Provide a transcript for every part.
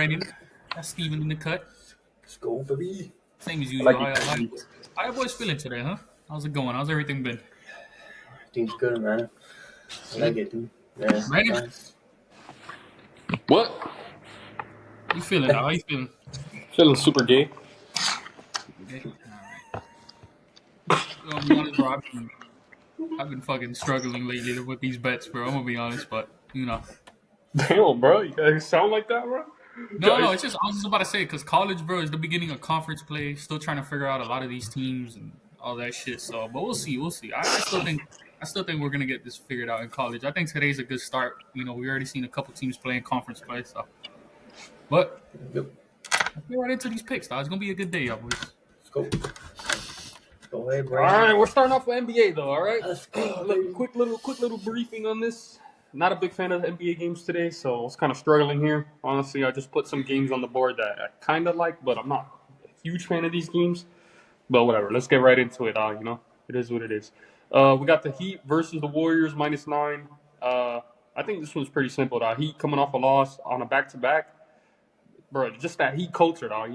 Brandon. That's Steven in the cut. Let's go, baby. Same as I usual. like it. How you boys feeling today, huh? How's it going? How's everything been? Things good, man. I like Good. it, dude. Yeah, Brandon, nice. What? you feeling? How you feeling? Feeling super gay. Okay. All right. I'll be honest, bro. I've been fucking struggling lately with these bets, bro. I'm gonna be honest, but Damn, bro. You guys sound like that, bro? No. Guys. It's just I was just about to say because college, bro, is the beginning of conference play. Still trying to figure out a lot of these teams and all that shit. So, but we'll see. We'll see. I still think we're gonna get this figured out in college. I think today's a good start. We already seen a couple teams playing conference play. So, but Yep. let's get right into these picks. Though. It's gonna be a good day, y'all boys. Let's go. Go ahead, All Brandon. right, we're starting off with NBA, though, all right? Let's go, Look, baby. quick little briefing on this. Not a big fan of the NBA games today, so I was kind of struggling here. Honestly, I just put some games on the board that I kind of like, but I'm not a huge fan of these games. But whatever, let's get right into it. It is what it is. We got the Heat versus the Warriors -9. I think this one's pretty simple. The Heat coming off a loss on a back-to-back, bro. Just that Heat culture, dog.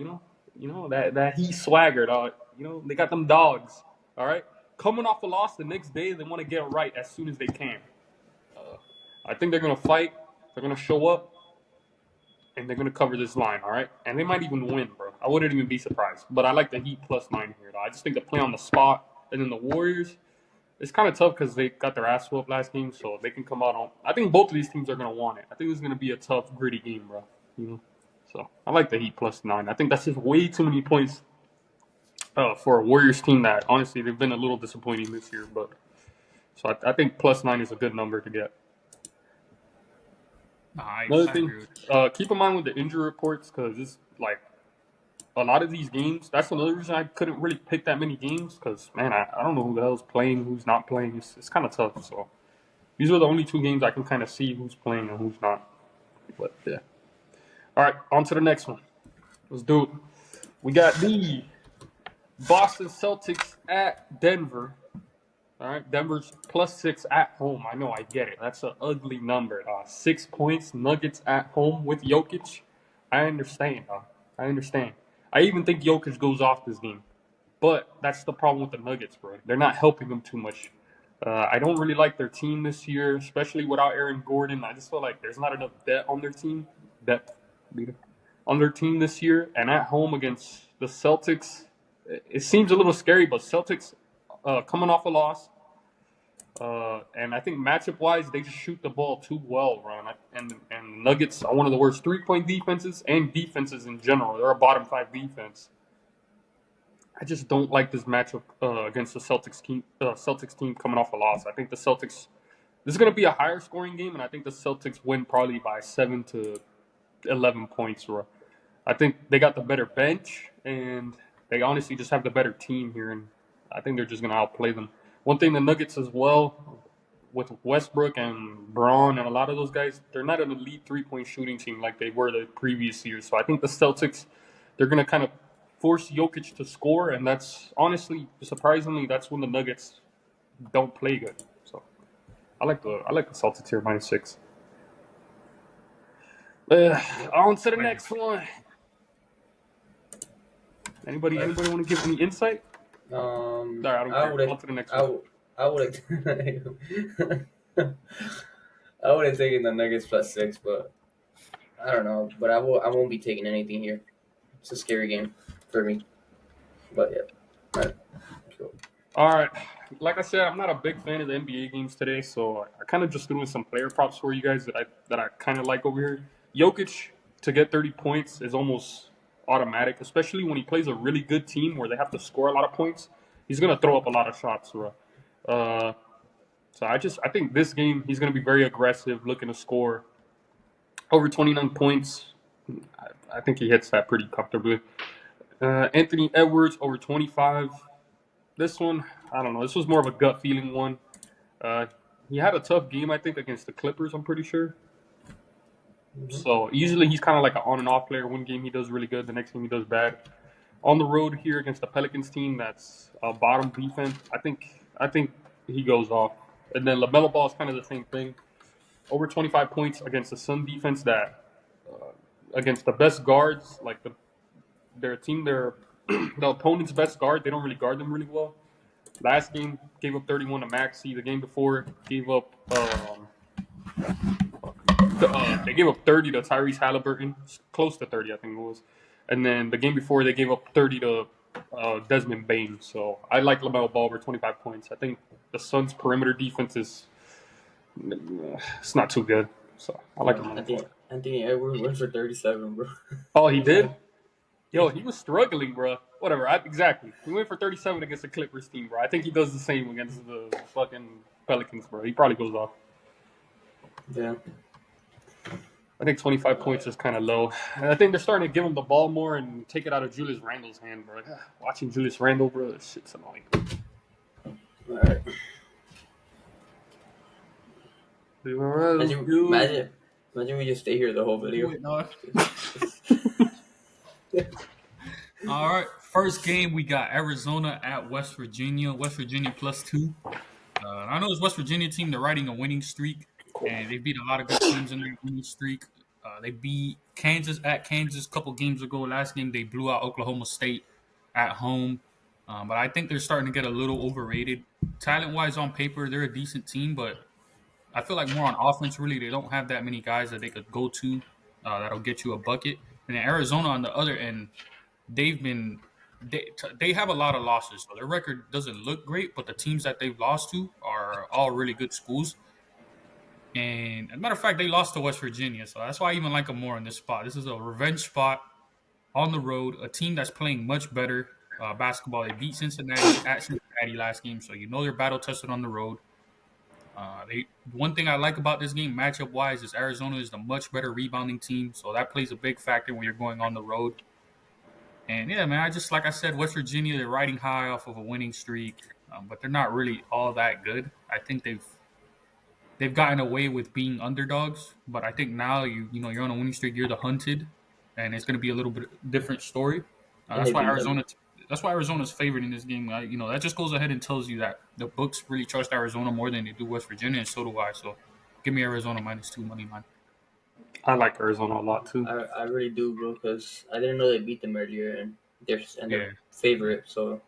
That Heat swagger, dog. They got them dogs. All right, coming off a loss the next day, they want to get right as soon as they can. I think they're gonna fight. They're gonna show up, and they're gonna cover this line. All right, and they might even win, bro. I wouldn't even be surprised. But I like the Heat +9 here. Though. I just think they play on the spot, and then the Warriors. It's kind of tough because they got their ass whooped last game, so they can come out on. I think both of these teams are gonna want it. I think it's gonna be a tough, gritty game, bro. So I like the Heat +9. I think that's just way too many points for a Warriors team that honestly they've been a little disappointing this year. But so I think +9 is a good number to get. Nah, I Another agree thing, with you. keep in mind with the injury reports because it's like a lot of these games. That's another reason I couldn't really pick that many games because man, I don't know who the hell's playing, who's not playing. It's kind of tough. So these are the only two games I can kind of see who's playing and who's not. But yeah. All right, on to the next one. Let's do it. We got the Boston Celtics at Denver. All right, Denver's +6 at home. I know, I get it. That's an ugly number. 6 points, Nuggets at home with Jokic. I understand. I understand. I even think Jokic goes off this game. But that's the problem with the Nuggets, bro. They're not helping them too much. I don't really like their team this year, especially without Aaron Gordon. I just feel like there's not enough depth on their team. On their team this year, and at home against the Celtics, it seems a little scary. But Celtics coming off a loss, and I think matchup wise, they just shoot the ball too well, Ron. And Nuggets are one of the worst 3-point defenses and defenses in general. They're a bottom 5 defense. I just don't like this matchup against the Celtics team coming off a loss. I think the Celtics. This is going to be a higher scoring game, and I think the Celtics win probably by 7 to 11 points. I think they got the better bench, and they honestly just have the better team here, and I think they're just going to outplay them. One thing the Nuggets as well, with Westbrook and Braun and a lot of those guys, they're not an elite 3-point shooting team like they were the previous years. So I think the Celtics, they're going to kind of force Jokic to score, and that's honestly, surprisingly, that's when the Nuggets don't play good. So I like the Celtics here -6. On to the next one. Anybody want to give any insight? I I don't care. On to the next one. I would I would have taken the Nuggets +6, but I don't know. But I won't be taking anything here. It's a scary game for me. But yeah. All right. Let's go. All right. Like I said, I'm not a big fan of the NBA games today, so I kind of just threw in some player props for you guys that I kind of like over here. Jokic to get 30 points is almost automatic, especially when he plays a really good team where they have to score a lot of points. He's gonna throw up a lot of shots, bro. So I think this game he's gonna be very aggressive, looking to score over 29 points. I think he hits that pretty comfortably. Anthony Edwards over 25. This one, I don't know. This was more of a gut feeling one. He had a tough game, I think, against the Clippers, I'm pretty sure. So usually he's kind of like an on and off player. One game he does really good, the next game he does bad. On the road here against the Pelicans team that's a bottom defense, I think he goes off. And then LaMelo Ball is kind of the same thing. Over 25 points against the Sun defense that against the best guards, like their team, the opponent's best guard. They don't really guard them really well. Last game gave up 31 to Maxey. The game before gave up they gave up 30 to Tyrese Halliburton, close to 30, I think it was. And then the game before they gave up 30 to Desmond Bain. So I like LaMelo Ball over 25 points. I think the Suns' perimeter defense is it's not too good. So I like LaMelo Ball. Anthony Edwards went for 37, bro. Oh, he did? Yo, he was struggling, bro. Whatever. Exactly. He went for 37 against the Clippers team, bro. I think he does the same against the fucking Pelicans, bro. He probably goes off. Yeah. I think 25 points is kind of low. And I think they're starting to give him the ball more and take it out of Julius Randle's hand, bro. Watching Julius Randle, bro, this shit's annoying. All right. Imagine we just stay here the whole video. Wait, no. All right, first game we got Arizona at West Virginia. West Virginia +2. I know it's West Virginia team. They're riding a winning streak, and they beat a lot of good teams in their winning streak. They beat Kansas at Kansas a couple games ago. Last game they blew out Oklahoma State at home. But I think they're starting to get a little overrated. Talent-wise on paper, they're a decent team, but I feel like more on offense, really, they don't have that many guys that they could go to that'll get you a bucket. And then Arizona on the other end, they have a lot of losses. So their record doesn't look great, but the teams that they've lost to are all really good schools. And as a matter of fact, they lost to West Virginia. So that's why I even like them more in this spot. This is a revenge spot on the road, a team that's playing much better basketball. They beat Cincinnati at Cincinnati last game, so you know they're battle-tested on the road. One thing I like about this game, matchup-wise, is Arizona is the much better rebounding team, so that plays a big factor when you're going on the road. And yeah, man, like I said, West Virginia, they're riding high off of a winning streak, but they're not really all that good. I think they've gotten away with being underdogs, but I think now you're on a winning streak, you're the hunted, and it's going to be a little bit different story. That's why Arizona's favored in this game. That just goes ahead and tells you that the books really trust Arizona more than they do West Virginia, and so do I. So give me Arizona -2 money line. I like Arizona a lot too. I really do, bro, because I didn't know they beat them earlier, and they're favorite. So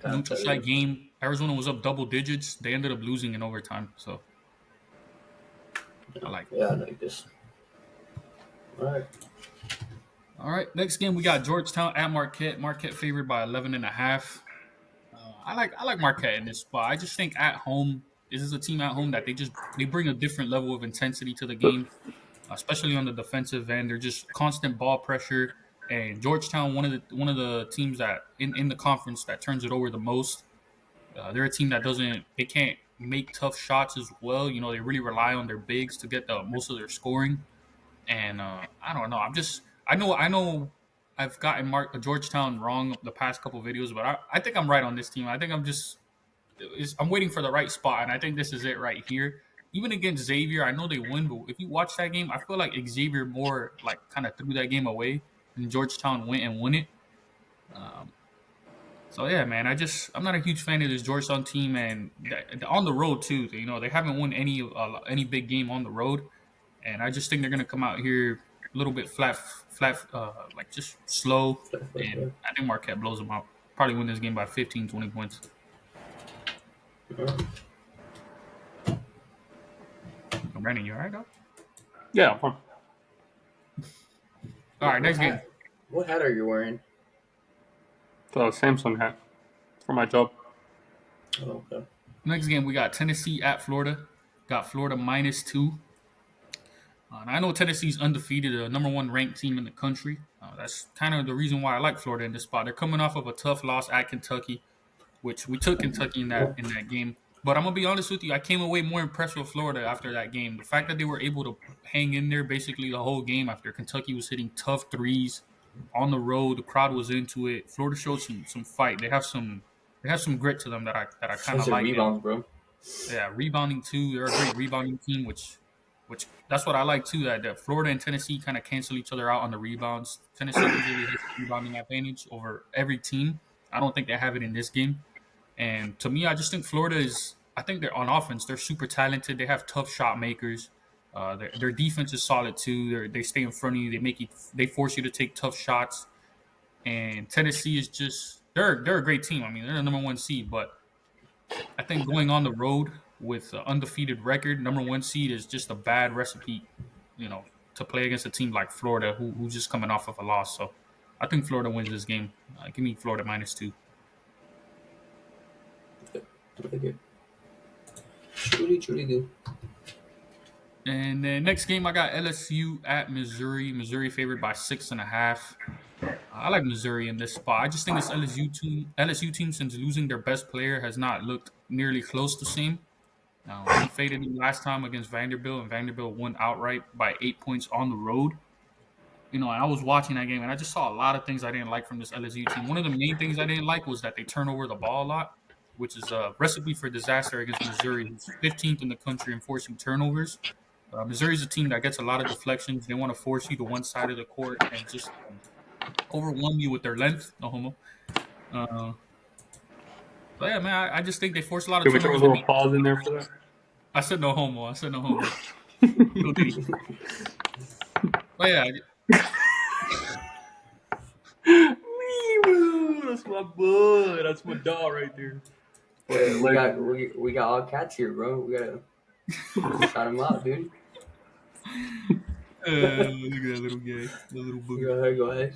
neutral site game. Arizona was up double digits. They ended up losing in overtime. So I like it. Yeah, I like this. All right, next game we got Georgetown at Marquette. Marquette favored by 11.5. I like Marquette in this spot. I just think at home, this is a team at home that they bring a different level of intensity to the game, especially on the defensive end. They're just constant ball pressure. And Georgetown, one of the teams that in the conference that turns it over the most. They're a team that they can't make tough shots as well. They really rely on their bigs to get the most of their scoring. And I don't know. I know I've gotten Georgetown wrong the past couple videos, but I think I'm right on this team. I think I'm waiting for the right spot, and I think this is it right here. Even against Xavier, I know they win, but if you watch that game, I feel like Xavier more like kind of threw that game away, and Georgetown went and won it. So yeah, man, I'm not a huge fan of this Georgetown team, and on the road too. They haven't won any big game on the road, and I just think they're gonna come out here a little bit flat, like just slow, and I think Marquette blows them out. Probably win this game by 15, 20 points. Brandon, you all right, though? Yeah, I'm fine. All right, next game. What hat are you wearing? The Samsung hat for my job. Oh, okay. Next game, we got Tennessee at Florida. Got Florida -2. And I know Tennessee's undefeated, the number 1 ranked team in the country. That's kind of the reason why I like Florida in this spot. They're coming off of a tough loss at Kentucky, which we took Kentucky in that game. But I'm going to be honest with you, I came away more impressed with Florida after that game. The fact that they were able to hang in there basically the whole game after Kentucky was hitting tough threes on the road, the crowd was into it. Florida showed some fight. They have some grit to them that I kind of like. Rebounds, bro. Yeah, rebounding too. They're a great rebounding team, which that's what I like too. That Florida and Tennessee kind of cancel each other out on the rebounds. Tennessee usually has the rebounding advantage over every team. I don't think they have it in this game. And to me, I just think Florida I think they're on offense. They're super talented. They have tough shot makers. Their defense is solid too. They stay in front of you. They force you to take tough shots. And Tennessee is just they're a great team. I mean, they're the number one seed, but I think going on the road with an undefeated record, number one seed is just a bad recipe, to play against a team like Florida who's just coming off of a loss. So I think Florida wins this game. Give me Florida -2. Okay. Truly do. And then next game, I got LSU at Missouri. Missouri favored by 6.5. I like Missouri in this spot. I just think this LSU team, since losing their best player, has not looked nearly close to same. We faded them last time against Vanderbilt, and Vanderbilt won outright by 8 points on the road. And I was watching that game, and I just saw a lot of things I didn't like from this LSU team. One of the main things I didn't like was that they turn over the ball a lot, which is a recipe for disaster against Missouri, who's 15th in the country in forcing turnovers. Missouri's a team that gets a lot of deflections. They want to force you to one side of the court and just overwhelm you with their length. No homo. But yeah, man, I just think they force a lot of Can we throw a turnovers. little pause in there for that? I said no homo. Little ditty. But yeah, That's my bud. That's my dog right there. We got all cats here, bro. We gotta shout him out, dude. look at that little guy, the little booger. Go ahead.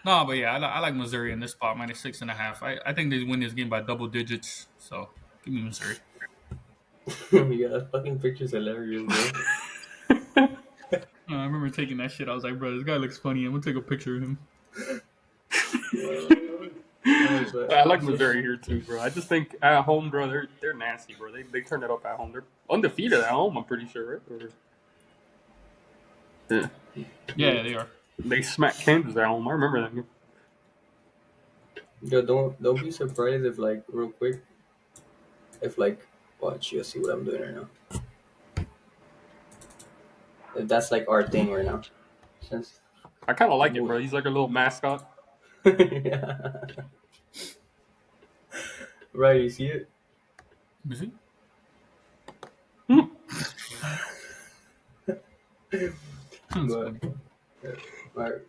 No, but yeah, I like Missouri in this spot -6.5. I think they win this game by double digits. So give me Missouri. Yeah, that fucking picture's hilarious, bro. I remember taking that shit. I was like, bro, this guy looks funny. I'm gonna take a picture of him. I like Missouri here too, bro. I just think at home, bro, they're nasty, bro. They turn it up at home. They're undefeated at home, I'm pretty sure, right? Yeah, they are. They smacked Kansas at home. I remember that game. Yo, don't be surprised if, like, real quick, if, like, watch, you'll see what I'm doing right now. If that's like our thing right now. Since I kind of like it, bro. He's like a little mascot. yeah. Right, you see it? Let me see. But, alright.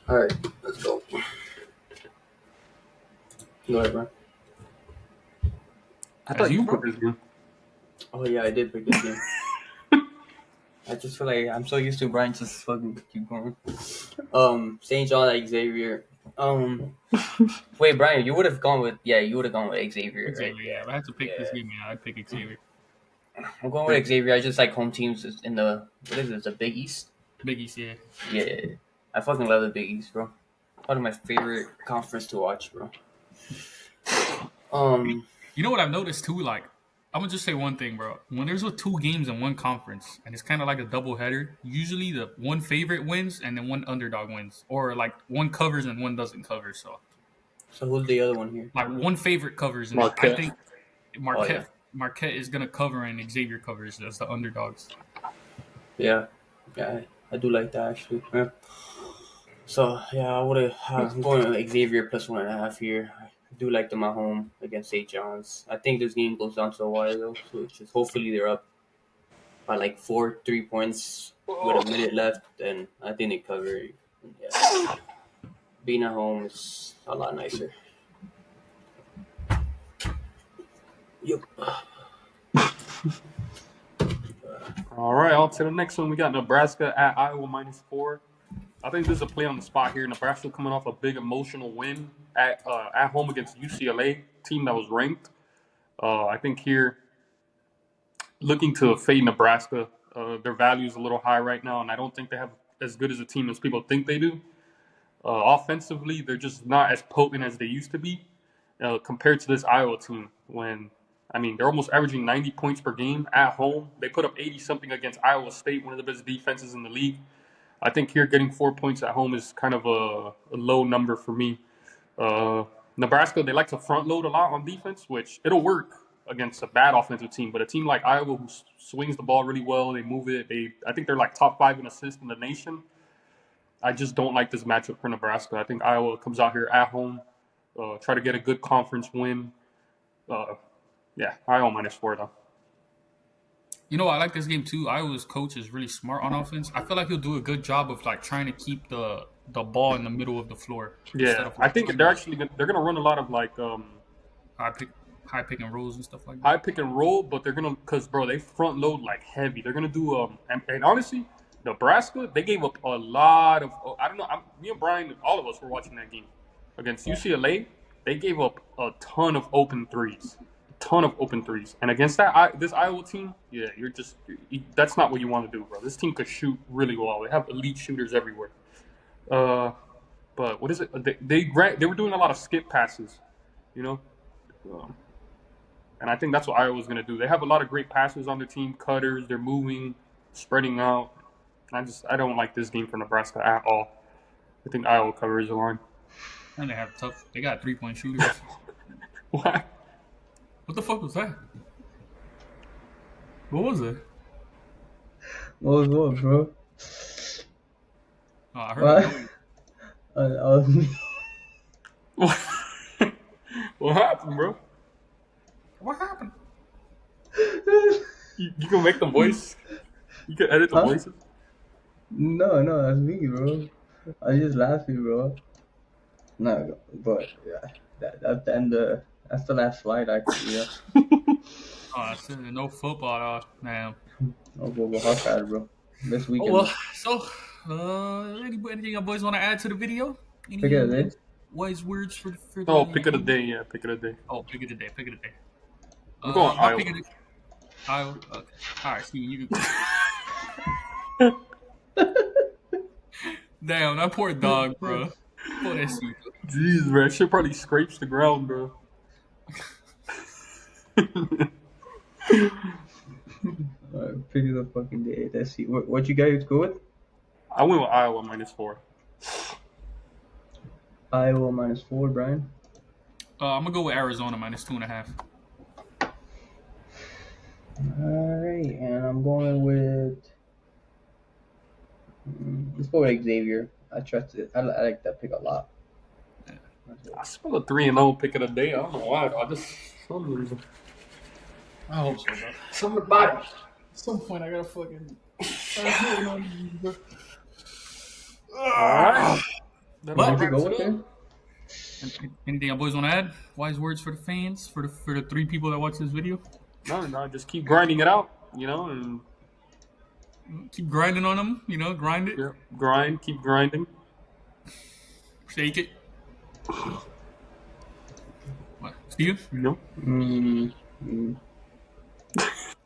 Alright, let's go. Go ahead, bro. I thought you put this game. Oh yeah, I did pick this game. I just feel like I'm so used to Brian just fucking keep going. St. John at Xavier. Wait, Brian, you would have gone with Xavier, right? Xavier, yeah. If I had to pick this game, yeah, I'd pick Xavier. I'm going with Xavier. I just like home teams in the the Big East. Big East, yeah. Yeah, I fucking love the Big East, bro. One of my favorite conference to watch, bro. You know what I've noticed too? Like, I'm gonna just say one thing, bro. When there's 2 games in one conference and it's kind of like a double header, usually the one favorite wins and then one underdog wins, or like one covers and one doesn't cover. So who's the other one here? like one favorite covers, and Marquette. I think Marquette is gonna cover and Xavier covers as the underdogs. Yeah, I do like that actually. Yeah. So yeah, I'm going with Xavier +1.5 here. I do like them at home against St. John's. I think this game goes down to a wire though, so it's just hopefully they're up by like 3 points with a minute left, and I think they cover. Yeah. Being at home is a lot nicer. Yep. All right, on to the next one. We got Nebraska at Iowa -4. I think this is a play on the spot here. Nebraska coming off a big emotional win at home against UCLA, team that was ranked. I think here, looking to fade Nebraska, their value is a little high right now, and I don't think they have as good as a team as people think they do. Offensively, they're just not as potent as they used to be compared to this Iowa team. They're almost averaging 90 points per game at home. They put up 80-something against Iowa State, one of the best defenses in the league. I think here getting 4 points at home is kind of a low number for me. Nebraska, they like to front load a lot on defense, which it'll work against a bad offensive team. But a team like Iowa who swings the ball really well, they move it. I think they're like top 5 in assists in the nation. I just don't like this matchup for Nebraska. I think Iowa comes out here at home, try to get a good conference win. Iowa -4 though. You know, I like this game too. Iowa's coach is really smart on offense. I feel like he'll do a good job of like trying to keep the ball in the middle of the floor instead Yeah, of I like think they're actually they're gonna run a lot of like high pick, high pick and rolls and stuff like that. high pick and roll, but they're gonna because bro they front load like heavy. They're gonna do and honestly, Nebraska they gave up a lot of I don't know. Me and Brian, all of us were watching that game against UCLA. They gave up a ton of open threes, and against this Iowa team, yeah, that's not what you want to do, bro. This team could shoot really well. They have elite shooters everywhere. But what is it? They were doing a lot of skip passes, you know. And I think that's what Iowa's going to do. They have a lot of great passes on their team, cutters, they're moving, spreading out. I don't like this game for Nebraska at all. I think Iowa covers the line. And they got 3-point shooters. What? What the fuck was that? What was it? What was what, bro? Oh, I heard it. Was me. What happened, bro? What happened? You can make the voice. You can edit the voices. No, that's me, bro. I was just laughing, bro. No, but yeah, that's the end. That's the last slide, actually. Yeah. Oh, that's it. No football, man. Oh, bro, hot side, bro. This Oh weekend. well. So, anything you boys want to add to the video? Any Pick of the day. wise words for the? Oh, pick of the day. Yeah, pick of the day. Oh, pick of the day. Pick of the day. I'm going my Iowa. pick of the- Iowa. Okay. All right, Steven, you. Damn, that poor dog, bro. Poor that shit. Jeez, bro. That shit probably scrapes the ground, bro. Pick of the fucking day. Let's see. What you guys go with? I went with Iowa -4. Iowa -4, Brian. I'm gonna go with Arizona -2.5. Alright, and I'm going with. Let's go with Xavier. I trust it. I like that pick a lot. I spelled a 3-0 pick of the day. I don't know why. I just some reason. I hope so, bro. Something about it. At some point, I gotta fucking start hitting on these, bro. Alright. What'd you go with there? Anything you boys want to add? Wise words for the fans, for the 3 people that watch this video. No, just keep grinding it out, you know, and Keep grinding on them, grind it, keep grinding. shake it. What, Steve? You know?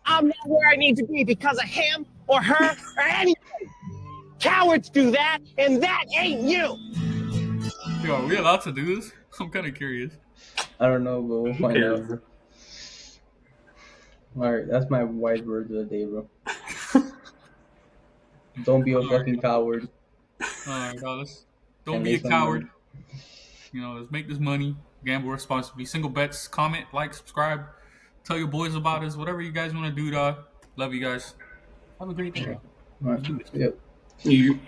I'm not where I need to be because of him or her or anybody. Cowards do that, and that ain't you. Yo, are we allowed to do this? I'm kind of curious. I don't know, but we'll find Yeah. out. Alright, that's my wise words of the day, bro. Don't be a fucking coward. All right, Dallas. Don't And be a make some coward. Let's make this money. Gamble responsibly. Single bets. Comment, like, subscribe. Tell your boys about us. Whatever you guys want to do, dog. Love you guys. Have a great day. Alright, yep. You.